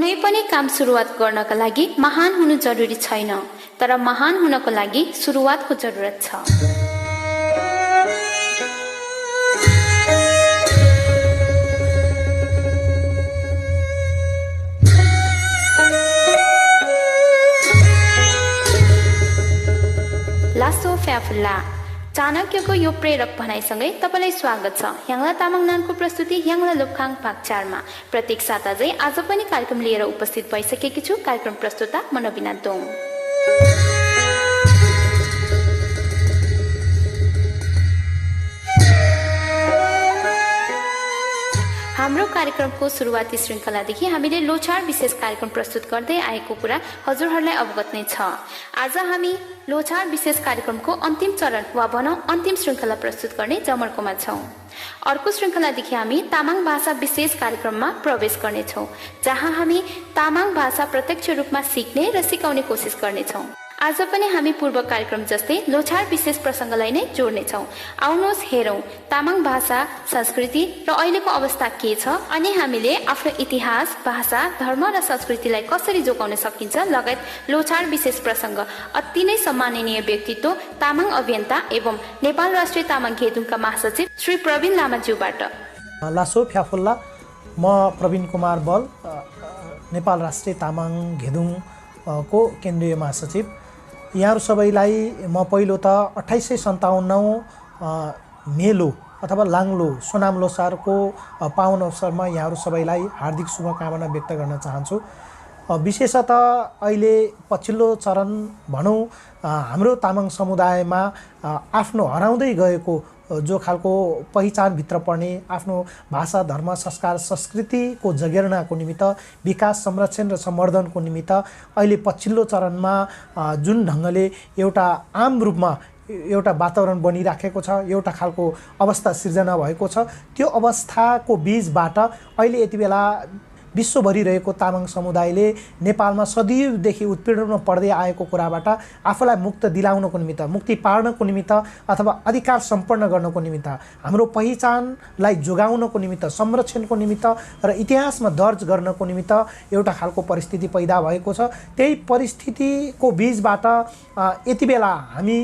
कुनै पनि काम सुरुवात गर्नका लागि महान हुनु जरुरी छैन, तर महान हुनको लागि सुरुवातको जरुरत छ। लासो फ्याफुल्ला चाणक्यको यो प्रेरक भनाइसँगै तपाईँलाई स्वागत छ ह्याङ्ला तामाङ नामको प्रस्तुति ह्याङ्ला लोपखाङ भाग 4 मा। प्रत्येक साता चाहिँ आज पनि कार्यक्रम लिएर उपस्थित भइसकेकी छु। कार्यक्रम प्रस्तुता म नबिना दोङ। हाम्रो कार्यक्रमको सुरुवाती श्रृङ्खलादेखि हामीले लोछाड विशेष कार्यक्रम प्रस्तुत गर्दै आएको कुरा हजुरहरूलाई अवगत नै छ। आज हामी लोछाड विशेष कार्यक्रमको अन्तिम चरण वा भनौँ अन्तिम श्रृङ्खला प्रस्तुत गर्ने जमर्कोमा छौँ। अर्को श्रृङ्खलादेखि हामी तामाङ भाषा विशेष कार्यक्रममा प्रवेश गर्नेछौँ, जहाँ हामी तामाङ भाषा प्रत्यक्ष रूपमा सिक्ने र सिकाउने कोसिस गर्नेछौँ। आज पनि हामी पूर्व कार्यक्रम जस्तै लोछाड विशेष प्रसङ्गलाई नै जोड्नेछौँ। आउनुहोस् हेरौँ तामाङ भाषा, संस्कृति र अहिलेको अवस्था के छ, अनि हामीले आफ्नो इतिहास, भाषा, धर्म र संस्कृतिलाई कसरी जोगाउन सकिन्छ लगायत लोछाड विशेष प्रसङ्ग अति नै सम्माननीय व्यक्तित्व तामाङ अभियन्ता एवं नेपाल राष्ट्रिय तामाङ घेदुङका महासचिव श्री प्रवीण लामाज्यूबाट। लासो फ्याफुल्ला, म प्रवीण कुमार बल, नेपाल राष्ट्रिय तामाङ घेदुङको केन्द्रीय महासचिव। यहाँहरू सबैलाई म पहिलो त 2857 मेलो अथवा लाङ्लो सोनाम लोसारको पावन अवसरमा यहाँहरू सबैलाई हार्दिक शुभकामना व्यक्त गर्न चाहन्छु। विशेषतः अहिले पछिल्लो चरण भनौँ हाम्रो तामाङ समुदायमा आफ्नो हराउँदै गएको जो खालको पहिचानभित्र पर्ने आफ्नो भाषा, धर्म, संस्कार, संस्कृतिको जगेर्नाको निमित्त, विकास, संरक्षण र सम्वर्धनको निमित्त अहिले पछिल्लो चरणमा जुन ढङ्गले एउटा आम रूपमा एउटा वातावरण बनिराखेको छ, एउटा खालको अवस्था सिर्जना भएको छ, त्यो अवस्थाको बीचबाट अहिले यति बेला विश्वभरि रहेको तामाङ समुदायले नेपालमा सदैवदेखि उत्पीडनमा पर्दै आएको कुराबाट आफूलाई मुक्त दिलाउनको निमित्त, मुक्ति पार्नको निमित्त अथवा अधिकार सम्पन्न गर्नको निमित्त, हाम्रो पहिचानलाई जोगाउनको निमित्त, संरक्षणको निमित्त र इतिहासमा दर्ज गर्नको निमित्त एउटा खालको परिस्थिति पैदा भएको छ। त्यही परिस्थितिको बीचबाट यति बेला हामी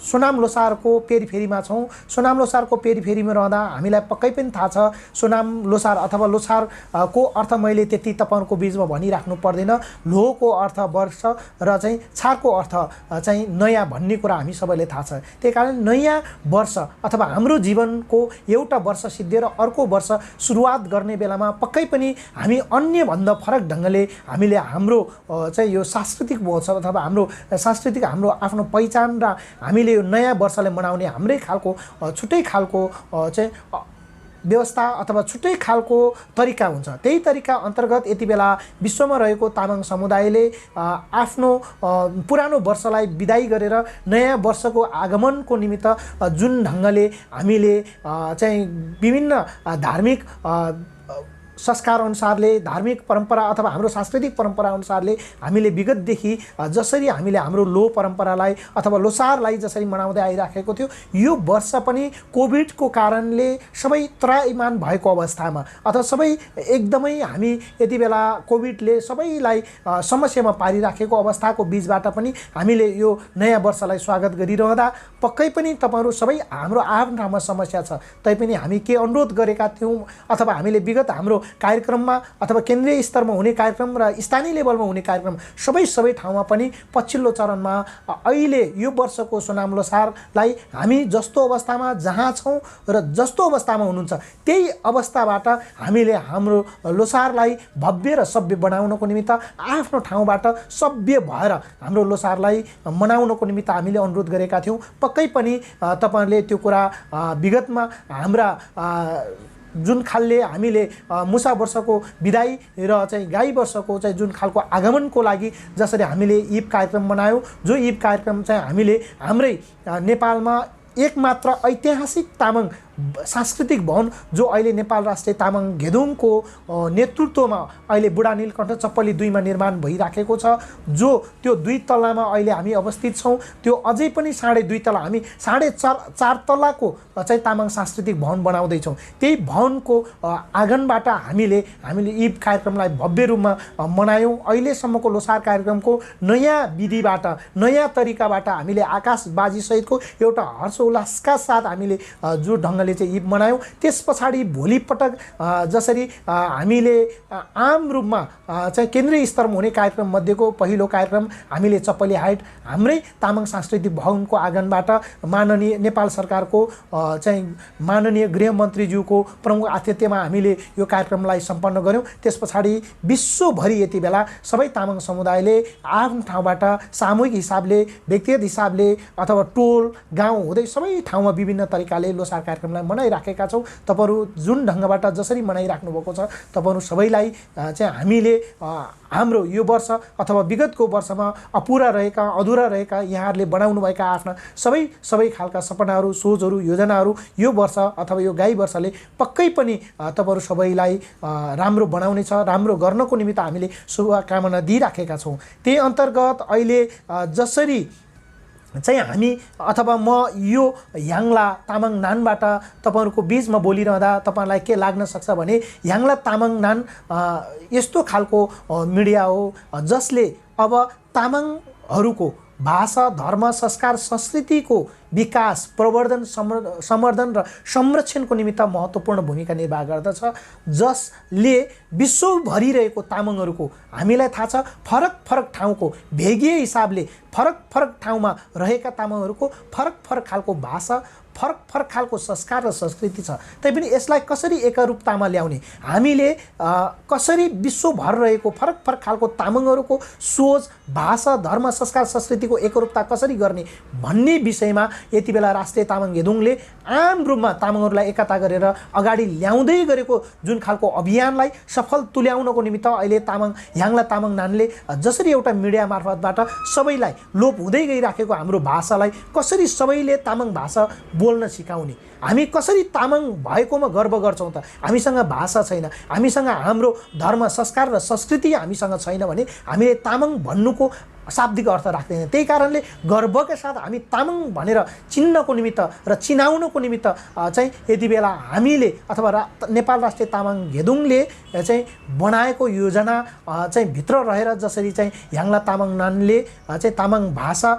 सोनाम लोसारको पेरिफेरीमा छौँ। सोनाम लोसारको पेरिफेरीमा रहँदा हामीलाई पक्कै पनि थाहा छ सोनाम लोसार अथवा लोसारको अर्थ मैले त्यति तपाईँहरूको बीचमा भनिराख्नु पर्दैन। लोको अर्थ वर्ष र चाहिँ छारको अर्थ चाहिँ नयाँ भन्ने कुरा हामी सबैले थाहा छ। त्यही कारण नयाँ वर्ष अथवा हाम्रो जीवनको एउटा वर्ष सिद्धिएर अर्को वर्ष सुरुवात गर्ने बेलामा पक्कै पनि हामी अन्यभन्दा फरक ढङ्गले हामीले हाम्रो चाहिँ यो सांस्कृतिक महोत्सव अथवा हाम्रो सांस्कृतिक हाम्रो आफ्नो पहिचान र हामीले यो नयाँ वर्षलाई मनाउने हाम्रै खालको छुट्टै खालको चाहिँ व्यवस्था अथवा छुट्टै खालको तरिका हुन्छ। त्यही तरिका अन्तर्गत यति बेला विश्वमा रहेको तामाङ समुदायले आफ्नो पुरानो वर्षलाई बिदाई गरेर नयाँ वर्षको आगमनको निमित्त जुन ढङ्गले हामीले चाहिँ विभिन्न धार्मिक संस्कार अनुसारले, धार्मिक परम्परा अथवा हाम्रो सांस्कृतिक परम्परा अनुसारले हामीले विगतदेखि जसरी हामीले हाम्रो लो परम्परालाई अथवा लोसारलाई जसरी मनाउँदै आइराखेको थियो, यो वर्ष पनि कोभिडको कारणले सबै त्रायमान भएको अवस्थामा अथवा सबै एकदमै हामी यति बेला कोभिडले सबैलाई समस्यामा पारिराखेको अवस्थाको बीचबाट पनि हामीले यो नयाँ वर्षलाई स्वागत गरिरहँदा पक्कै पनि तपाईँहरू सबै हाम्रो आफ्नो ठाउँमा समस्या छ, तैपनि हामी के अनुरोध गरेका थियौँ अथवा हामीले विगत हाम्रो कार्यक्रममा अथवा केन्द्रीय स्तरमा हुने कार्यक्रम र स्थानीय लेभलमा हुने कार्यक्रम सबै ठाउँमा पनि पछिल्लो चरणमा अहिले यो वर्षको सोनाम लोसारलाई हामी जस्तो अवस्थामा जहाँ छौँ र जस्तो अवस्थामा हुनुहुन्छ त्यही अवस्थाबाट हामीले हाम्रो लोसारलाई भव्य र सभ्य बनाउनको निमित्त आफ्नो ठाउँबाट सभ्य भएर हाम्रो लोसारलाई मनाउनको निमित्त हामीले अनुरोध गरेका थियौँ। पक्कै पनि तपाईँहरूले त्यो कुरा विगतमा हाम्रा जुन खालले हामीले मुसा वर्षको बिदाई र चाहिँ गाई वर्षको चाहिँ जुन खालको आगमनको लागि जसरी हामीले ईद कार्यक्रम मनायौँ, जो ईद कार्यक्रम चाहिँ हामीले हाम्रै नेपालमा एकमात्र ऐतिहासिक तामाङ सांस्कृतिक भवन जो अहिले नेपाल राष्ट्रिय तामाङ घेदुङको नेतृत्वमा अहिले बुढा नीलकण्ठ चप्पली 2 मा निर्माण भइराखेको छ, जो त्यो 2 तल्लामा अहिले हामी अवस्थित छौँ। त्यो अझै पनि 2.5 तला, हामी 4.5 तलाको चाहिँ तामाङ सांस्कृतिक भवन बनाउँदैछौँ। त्यही भवनको आँगनबाट हामीले ईद कार्यक्रमलाई भव्य रूपमा मनायौँ। अहिलेसम्मको लोसार कार्यक्रमको नयाँ विधिबाट, नयाँ तरिकाबाट हामीले आकाशबाजीसहितको एउटा हर्षोल्लासका साथ हामीले जो ढङ्गले चाहिँ ईद मनायौँ। त्यस पछाडि भोलिपटक जसरी हामीले आम रूपमा चाहिँ केन्द्रीय स्तरमा हुने कार्यक्रम मध्येको पहिलो कार्यक्रम हामीले चप्पली हाइट हाम्रै तामाङ सांस्कृतिक भवनको आँगनबाट माननीय नेपाल सरकारको चाहिँ माननीय गृहमन्त्रीज्यूको प्रमुख आतिथ्यमा हामीले यो कार्यक्रमलाई सम्पन्न गऱ्यौँ। त्यस पछाडि विश्वभरि यति बेला सबै तामाङ समुदायले आफ्नो ठाउँबाट सामूहिक हिसाबले, व्यक्तिगत हिसाबले अथवा टोल गाउँ हुँदै सबै ठाउँमा विभिन्न तरिकाले लोसार कार्यक्रमलाई मनाइराखेका छौँ। तपाईँहरू जुन ढङ्गबाट जसरी मनाइराख्नु भएको छ, तपाईँहरू सबैलाई चाहिँ हामीले हाम्रो यो वर्ष अथवा विगतको वर्षमा अधुरा रहेका यहाँहरूले बनाउनुभएका आफ्ना सबै खालका सपनाहरू, सोचहरू, योजनाहरू यो वर्ष अथवा यो गाई वर्षले पक्कै पनि तपाईँहरू सबैलाई राम्रो बनाउनेछ, राम्रो गर्नको निमित्त हामीले शुभकामना दिइराखेका छौँ। त्यही अन्तर्गत अहिले जसरी चाहिँ हामी अथवा म यो याङ्ला तामाङ नानबाट तपाईँहरूको बिचमा बोलिरहँदा तपाईँलाई के लाग्न सक्छ भने याङ्ला तामाङ नान यस्तो खालको मिडिया हो जसले अब तामाङहरूको भाषा, धर्म, संस्कार, संस्कृतिको विकास, प्रवर्धन, संवर्धन र संरक्षणको निमित्त महत्त्वपूर्ण भूमिका निर्वाह गर्दछ, जसले विश्वभरि रहेको तामाङहरूको हामीलाई थाहा छ फरक ठाउँको भेगीय हिसाबले फरक ठाउँमा रहेका तामाङहरूको फरक खालको भाषा, फरक खालको संस्कार र संस्कृति छ। तैपनि यसलाई कसरी एकरूपतामा ल्याउने, हामीले कसरी विश्वभर रहेको फरक खालको तामाङहरूको सोच, भाषा, धर्म, संस्कार, संस्कृतिको एकरूपता कसरी गर्ने भन्ने विषयमा यति बेला राष्ट्रिय तामाङ घेदुङले आम रूपमा तामाङहरूलाई एकता गरेर अगाडि ल्याउँदै गरेको जुन खालको अभियानलाई सफल तुल्याउनको निमित्त अहिले याङ्ला तामाङ नानले जसरी एउटा मिडिया मार्फतबाट सबैलाई लोप हुँदै गइराखेको हाम्रो भाषालाई कसरी सबैले तामाङ भाषा बोल्न सिकाउने, हामी कसरी तामाङ भएकोमा गर्व गर्छौँ त, हामीसँग भाषा छैन, हामीसँग हाम्रो धर्म, संस्कार र संस्कृति हामीसँग छैन भने हामीले तामाङ भन्नुको शाब्दिक अर्थ राख्दैन। त्यही कारणले गर्वका साथ हामी तामाङ भनेर चिन्नको निमित्त र चिनाउनको निमित्त चाहिँ यति बेला हामीले अथवा नेपाल राष्ट्रिय तामाङ घेदुङले चाहिँ बनाएको योजना चाहिँ भित्र रहेर जसरी चाहिँ याङ्ला तामाङ नानले चाहिँ तामाङ भाषा,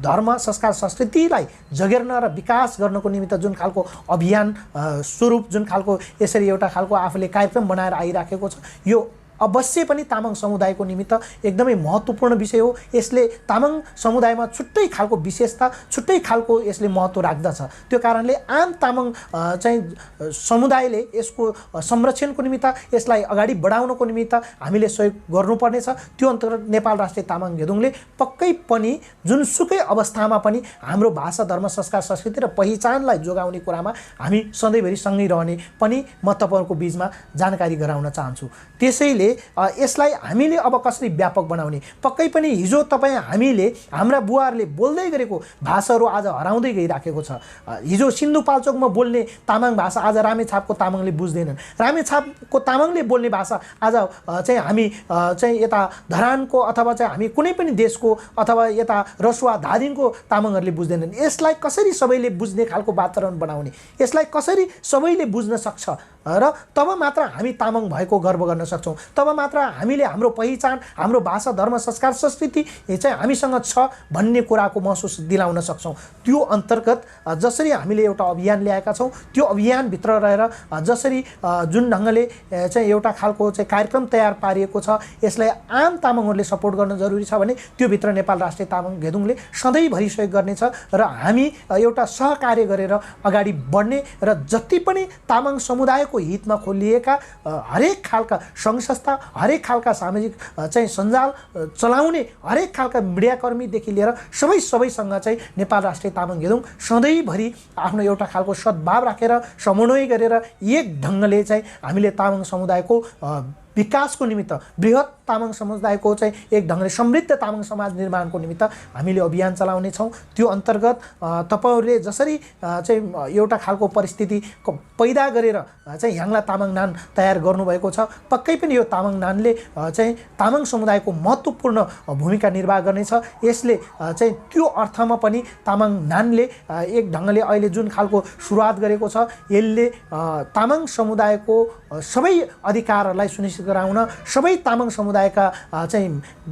धर्म, संस्कार, संस्कृतिलाई जगेर्न र विकास गर्नको निमित्त जुन खालको अभियान स्वरूप, जुन खालको यसरी एउटा खालको आफूले कार्यक्रम बनाएर आइराखेको छ, यो अवश्य पनि तामाङ समुदायको निमित्त एकदमै महत्त्वपूर्ण विषय हो। यसले तामाङ समुदायमा छुट्टै खालको विशेषता, छुट्टै खालको यसले महत्त्व राख्दछ। त्यो कारणले आम तामाङ चाहिँ समुदायले यसको संरक्षणको निमित्त, यसलाई अगाडि बढाउनको निमित्त हामीले सहयोग गर्नुपर्नेछ। त्यो अन्तर्गत नेपाल राष्ट्रिय तामाङ घेदुङले पक्कै पनि जुनसुकै अवस्थामा पनि हाम्रो भाषा, धर्म, संस्कार, संस्कृति र पहिचानलाई जोगाउने कुरामा हामी सधैँभरि सँगै रहने पनि म तपाईँहरूको बिचमा जानकारी गराउन चाहन्छु। त्यसैले यसलाई हामीले अब कसरी व्यापक बनाउने, पक्कै पनि हिजो हामीले हाम्रा बुवाहरूले बोल्दै गरेको भाषाहरू आज हराउँदै गइराखेको छ। हिजो सिन्धुपाल्चोकमा बोल्ने तामाङ भाषा आज रामेछापको तामाङले बुझ्दैनन्, रामेछापको तामाङले बोल्ने भाषा आज चाहिँ हामी चाहिँ यता धरानको अथवा चाहिँ हामी कुनै पनि देशको अथवा यता रसुवा धादिङको तामाङहरूले बुझ्दैनन्। यसलाई कसरी सबैले बुझ्ने खालको वातावरण बनाउने, यसलाई कसरी सबैले बुझ्न सक्छ र तब मात्र हामी तामाङ भएको गर्व गर्न सक्छौँ, तब मात्र हामीले हाम्रो पहिचान, हाम्रो भाषा, धर्म, संस्कार, संस्कृति चाहिँ हामीसँग छ भन्ने कुराको महसुस दिलाउन सक्छौँ। त्यो अन्तर्गत जसरी हामीले एउटा अभियान ल्याएका छौँ, त्यो अभियानभित्र रहेर जसरी जुन ढङ्गले चाहिँ एउटा खालको चाहिँ कार्यक्रम तयार पारिएको छ, यसलाई आम तामाङहरूले सपोर्ट गर्न जरुरी छ भने त्योभित्र नेपाल राष्ट्रिय तामाङ घेदुङले सधैँभरि सहयोग गर्नेछ र हामी एउटा सहकार्य गरेर अगाडि बढ्ने र जति पनि तामाङ समुदायको हितमा खोलिएका हरेक खालका सङ्घ संस्था, हरेक खालका सामाजिक चाहिँ सञ्जाल चलाउने हरेक खालका मिडियाकर्मीदेखि लिएर सबैसँग चाहिँ नेपाल राष्ट्रिय तामाङ घेदुङ सधैँभरि आफ्नो एउटा खालको सद्भाव राखेर समन्वय गरेर एक ढङ्गले चाहिँ हामीले तामाङ समुदायको विकासको निमित्त बृहत तामाङ समुदायको चाहिँ एक ढङ्गले समृद्ध तामाङ समाज निर्माणको निमित्त हामीले अभियान चलाउने छौँ। त्यो अन्तर्गत तपाईहरूले जसरी चाहिँ एउटा खालको परिस्थिति पैदा गरेर चाहिँ ह्याङ्ला तामाङ नान तयार गर्नुभएको छ, पक्कै पनि यो तामाङ नानले चाहिँ तामाङ समुदायको महत्त्वपूर्ण भूमिका निर्वाह गर्नेछ। यसले चाहिँ त्यो अर्थमा पनि तामाङ नानले एक ढङ्गले अहिले जुन खालको सुरुवात गरेको छ, यसले तामाङ समुदायको सबै अधिकारहरूलाई सुनिश्चित गराउन सबै तामाङ समुदायका चाहिँ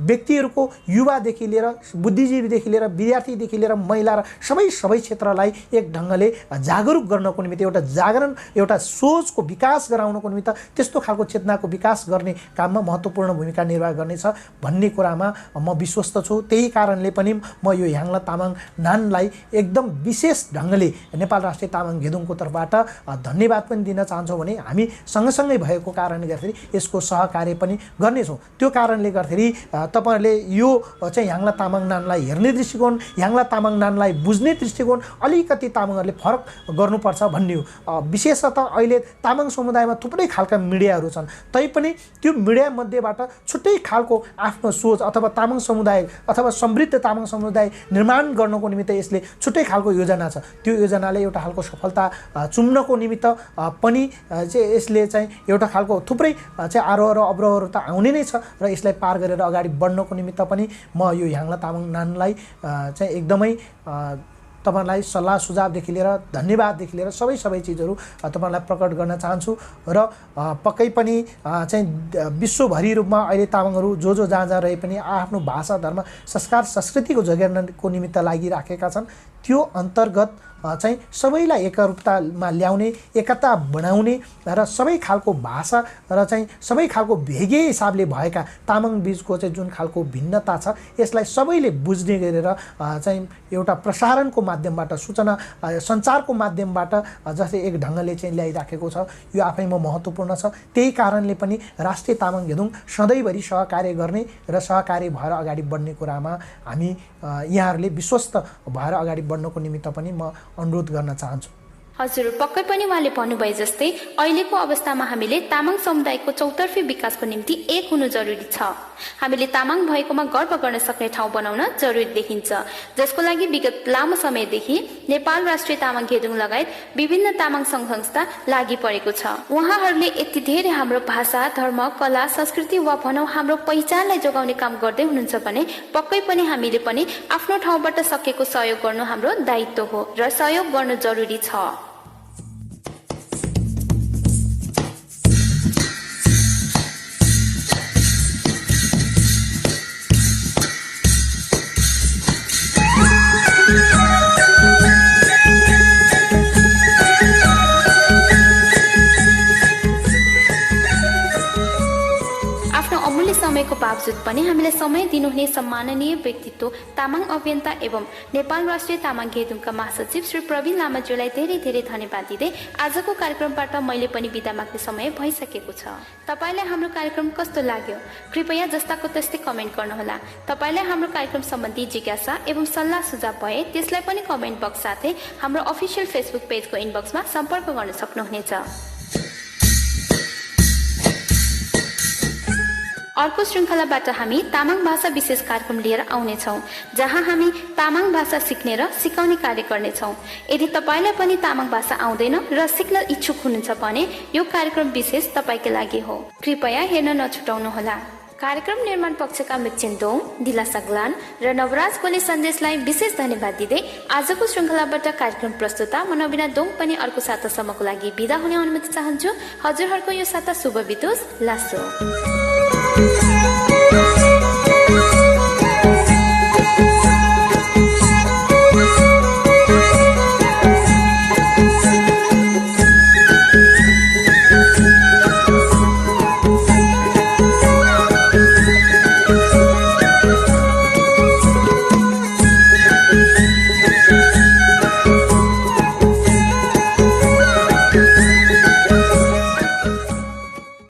व्यक्तिहरूको युवादेखि लिएर बुद्धिजीवीदेखि लिएर विद्यार्थीदेखि लिएर महिला र सबै क्षेत्रलाई एक ढङ्गले जागरुक गर्नको निमित्त एउटा जागरण एउटा सोचको विकास गराउनको निमित्त त्यस्तो खालको चेतनाको विकास गर्ने काममा महत्त्वपूर्ण भूमिका निर्वाह गर्नेछ भन्ने कुरामा म विश्वस्त छु। त्यही कारणले पनि म यो ह्याङ्ला तामाङ नानलाई एकदम विशेष ढङ्गले नेपाल राष्ट्रिय तामाङ घेदुङको तर्फबाट धन्यवाद पनि दिन चाहन्छौँ भने हामी सँगसँगै भएको कारणले गर्दाखेरि यसको सहकार्य पनि गर्नेछौँ। त्यो कारणले गर्दाखेरि तपाईँहरूले यो चाहिँ ह्याङ्ला तामाङ नानलाई हेर्ने दृष्टिकोण, ह्याङ्ला तामाङ नानलाई बुझ्ने दृष्टिकोण अलिकति तामाङहरूले फरक गर्नुपर्छ भन्ने हो। विशेषतः अहिले तामाङ समुदायमा थुप्रै खालका मिडियाहरू छन्, तैपनि त्यो मिडिया मध्येबाट छुट्टै खालको आफ्नो सोच अथवा तामाङ समुदाय अथवा समृद्ध तामाङ समुदाय निर्माण गर्नको निमित्त यसले छुट्टै खालको योजना छ। त्यो योजनाले एउटा खालको सफलता चुम्नको निमित्त पनि चाहिँ यसले चाहिँ एउटा खालको थुप्रै चाहिँ आरोह र अवरोहहरू त आउने नै छ र यसलाई पार गरेर अगाडि बढ्नको निमित्त पनि म यो ह्याङ्ला तामाङ नानलाई चाहिँ एकदमै तपाईँलाई सल्लाह सुझावदेखि लिएर धन्यवाददेखि लिएर सबै चिजहरू तपाईँलाई प्रकट गर्न चाहन्छु। र पक्कै पनि चाहिँ विश्वभरि रूपमा अहिले तामाङहरू जो जहाँ रहे पनि आफ्नो भाषा धर्म संस्कार संस्कृतिको जोगाउनको निमित्त लागिराखेका छन्। त्यो अन्तर्गत चाहिँ सबैलाई एकरूपतामा ल्याउने, एकता बढाउने र सबै खालको भाषा र चाहिँ सबै खालको भेगे हिसाबले भएका तामाङ बीचको चाहिँ जुन खालको भिन्नता छ यसलाई सबैले बुझ्ने गरेर चाहिँ एउटा प्रसारणको माध्यमबाट सूचना सञ्चारको माध्यमबाट जस्तै एक ढङ्गले चाहिँ ल्याइराखेको छ, यो आफैमा महत्त्वपूर्ण छ। त्यही कारणले पनि राष्ट्रिय तामाङ घेदुङ सधैँभरि सहकार्य गर्ने र सहकार्य भएर अगाडि बढ्ने कुरामा हामी यहाँहरूले विश्वस्त भएर अगाडि बढ्नको निमित्त पनि म अनुरोध गर्न चाहन्छु। हजुर, पक्कै पनि उहाँले भन्नुभए जस्तै अहिलेको अवस्थामा हामीले तामाङ समुदायको चौतर्फी विकासको निम्ति एक हुनु जरुरी छ। हामीले तामाङ भएकोमा गर्व गर्न सक्ने ठाउँ बनाउन जरुरी देखिन्छ, जसको लागि विगत लामो समयदेखि नेपाल राष्ट्रिय तामाङ घेदुङ लगायत विभिन्न तामाङ सङ्घ संस्था लागि परेको छ। उहाँहरूले यति धेरै हाम्रो भाषा, धर्म, कला, संस्कृति वा भनौँ हाम्रो पहिचानलाई जोगाउने काम गर्दै हुनुहुन्छ भने पक्कै पनि हामीले पनि आफ्नो ठाउँबाट सकेको सहयोग गर्नु हाम्रो दायित्व हो र सहयोग गर्नु जरुरी छ। समयको बावजुद पनि हामीलाई समय दिनुहुने सम्माननीय व्यक्तित्व तामाङ अभियन्ता एवं नेपाल राष्ट्रिय तामाङ घेदुङका महासचिव श्री प्रवीण लामाज्यूलाई धेरै धन्यवाद दिँदै आजको कार्यक्रमबाट मैले पनि बिदा माग्ने समय भइसकेको छ। तपाईँलाई हाम्रो कार्यक्रम कस्तो लाग्यो कृपया जस्ताको त्यस्तै कमेन्ट गर्नुहोला। तपाईँलाई हाम्रो कार्यक्रम सम्बन्धी जिज्ञासा एवं सल्लाह सुझाव भए त्यसलाई पनि कमेन्ट बक्स साथै हाम्रो अफिसियल फेसबुक पेजको इनबक्समा सम्पर्क गर्न सक्नुहुनेछ। अर्को श्रृङ्खलाबाट हामी तामाङ भाषा विशेष कार्यक्रम लिएर आउनेछौँ, जहाँ हामी तामाङ भाषा सिक्ने र सिकाउने कार्य गर्नेछौँ। यदि तपाईँलाई पनि तामाङ भाषा आउँदैन र सिक्न इच्छुक हुनुहुन्छ भने यो कार्यक्रम विशेष तपाईँकै लागि हो, कृपया हेर्न नछुटाउनुहोला। कार्यक्रम निर्माण पक्षका मिक्चेन दोङ, दिला सगलान र नवराज कोले सन्देशलाई विशेष धन्यवाद दिँदै आजको श्रृङ्खलाबाट कार्यक्रम प्रस्तुता म नवीना दोङ पनि अर्को सातासम्मको लागि बिदा हुने अनुमति चाहन्छु। हजुरहरूको यो साता शुभ बितोस्। लासो।